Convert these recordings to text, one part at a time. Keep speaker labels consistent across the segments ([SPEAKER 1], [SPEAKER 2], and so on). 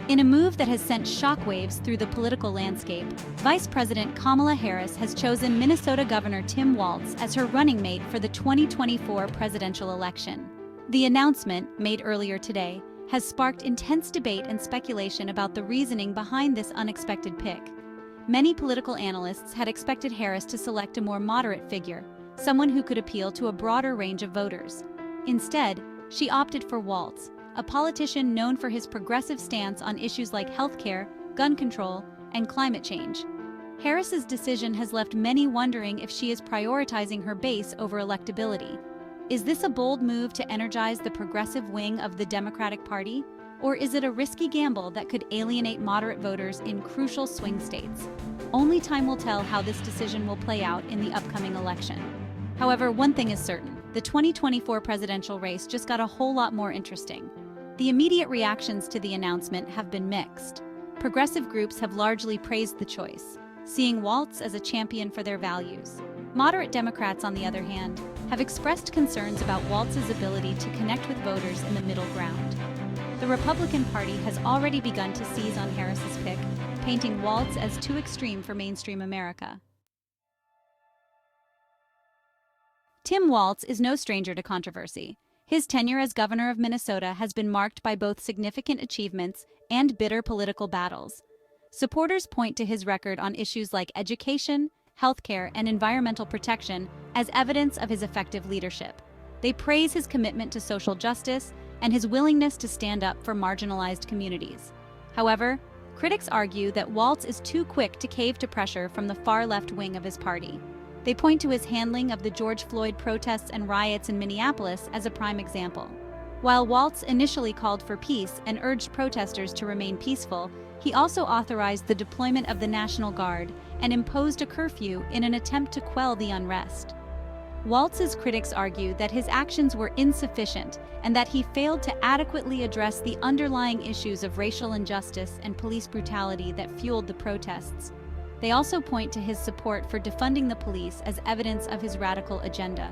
[SPEAKER 1] In a move that has sent shockwaves through the political landscape, Vice President Kamala Harris has chosen Minnesota Governor Tim Walz as her running mate for the 2024 presidential election. The announcement, made earlier today, has sparked intense debate and speculation about the reasoning behind this unexpected pick. Many political analysts had expected Harris to select a more moderate figure, someone who could appeal to a broader range of voters. Instead, she opted for Walz, a politician known for his progressive stance on issues like healthcare, gun control, and climate change. Harris's decision has left many wondering if she is prioritizing her base over electability. Is this a bold move to energize the progressive wing of the Democratic Party? Or is it a risky gamble that could alienate moderate voters in crucial swing states? Only time will tell how this decision will play out in the upcoming election. However, one thing is certain: the 2024 presidential race just got a whole lot more interesting. The immediate reactions to the announcement have been mixed. Progressive groups have largely praised the choice, seeing Walz as a champion for their values. Moderate Democrats, on the other hand, have expressed concerns about Walz's ability to connect with voters in the middle ground. The Republican Party has already begun to seize on Harris's pick, painting Walz as too extreme for mainstream America. Tim Walz is no stranger to controversy. His tenure as governor of Minnesota has been marked by both significant achievements and bitter political battles. Supporters point to his record on issues like education, healthcare, and environmental protection as evidence of his effective leadership. They praise his commitment to social justice and his willingness to stand up for marginalized communities. However, critics argue that Walz is too quick to cave to pressure from the far-left wing of his party. They point to his handling of the George Floyd protests and riots in Minneapolis as a prime example. While Walz initially called for peace and urged protesters to remain peaceful, he also authorized the deployment of the National Guard and imposed a curfew in an attempt to quell the unrest. Walz's critics argue that his actions were insufficient and that he failed to adequately address the underlying issues of racial injustice and police brutality that fueled the protests. They also point to his support for defunding the police as evidence of his radical agenda.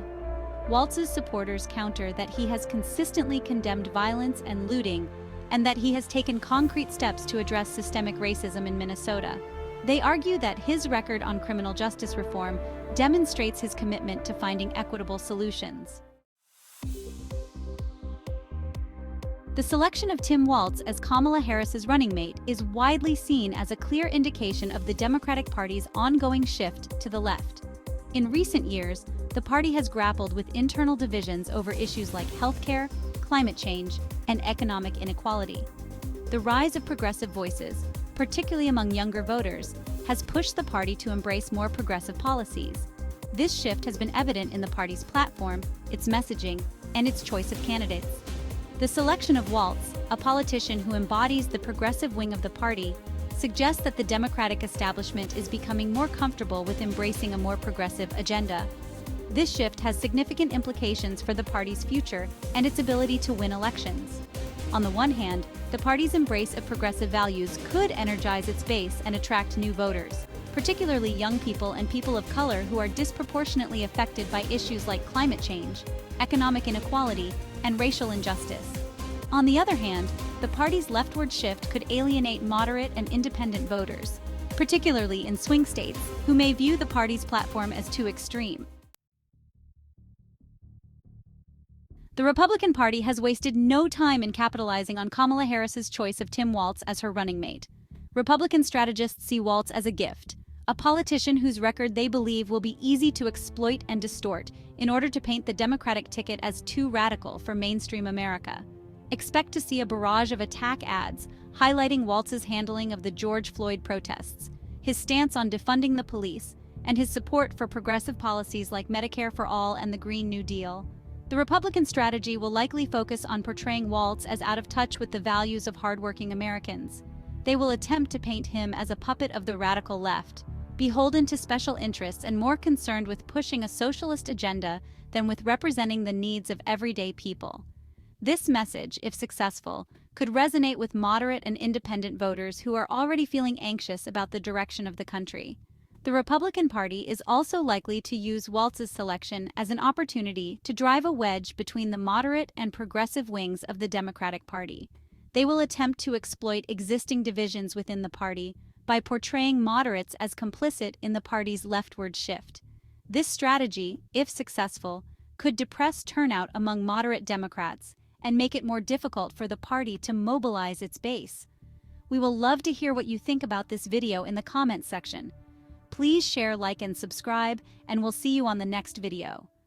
[SPEAKER 1] Walz's supporters counter that he has consistently condemned violence and looting, and that he has taken concrete steps to address systemic racism in Minnesota. They argue that his record on criminal justice reform demonstrates his commitment to finding equitable solutions. The selection of Tim Walz as Kamala Harris's running mate is widely seen as a clear indication of the Democratic Party's ongoing shift to the left. In recent years, the party has grappled with internal divisions over issues like healthcare, climate change, and economic inequality. The rise of progressive voices, particularly among younger voters, has pushed the party to embrace more progressive policies. This shift has been evident in the party's platform, its messaging, and its choice of candidates. The selection of Walz, a politician who embodies the progressive wing of the party, suggests that the Democratic establishment is becoming more comfortable with embracing a more progressive agenda. This shift has significant implications for the party's future and its ability to win elections. On the one hand, the party's embrace of progressive values could energize its base and attract new voters, particularly young people and people of color who are disproportionately affected by issues like climate change, economic inequality, and racial injustice. On the other hand, the party's leftward shift could alienate moderate and independent voters, particularly in swing states, who may view the party's platform as too extreme. The Republican Party has wasted no time in capitalizing on Kamala Harris's choice of Tim Walz as her running mate. Republican strategists see Walz as a gift, a politician whose record they believe will be easy to exploit and distort in order to paint the Democratic ticket as too radical for mainstream America. Expect to see a barrage of attack ads highlighting Walz's handling of the George Floyd protests, his stance on defunding the police, and his support for progressive policies like Medicare for All and the Green New Deal. The Republican strategy will likely focus on portraying Walz as out of touch with the values of hardworking Americans. They will attempt to paint him as a puppet of the radical left, beholden to special interests and more concerned with pushing a socialist agenda than with representing the needs of everyday people. This message, if successful, could resonate with moderate and independent voters who are already feeling anxious about the direction of the country. The Republican Party is also likely to use Walz's selection as an opportunity to drive a wedge between the moderate and progressive wings of the Democratic Party. They will attempt to exploit existing divisions within the party by portraying moderates as complicit in the party's leftward shift. This strategy, if successful, could depress turnout among moderate Democrats and make it more difficult for the party to mobilize its base. We will love to hear what you think about this video in the comments section. Please share, like, and subscribe, and we'll see you on the next video.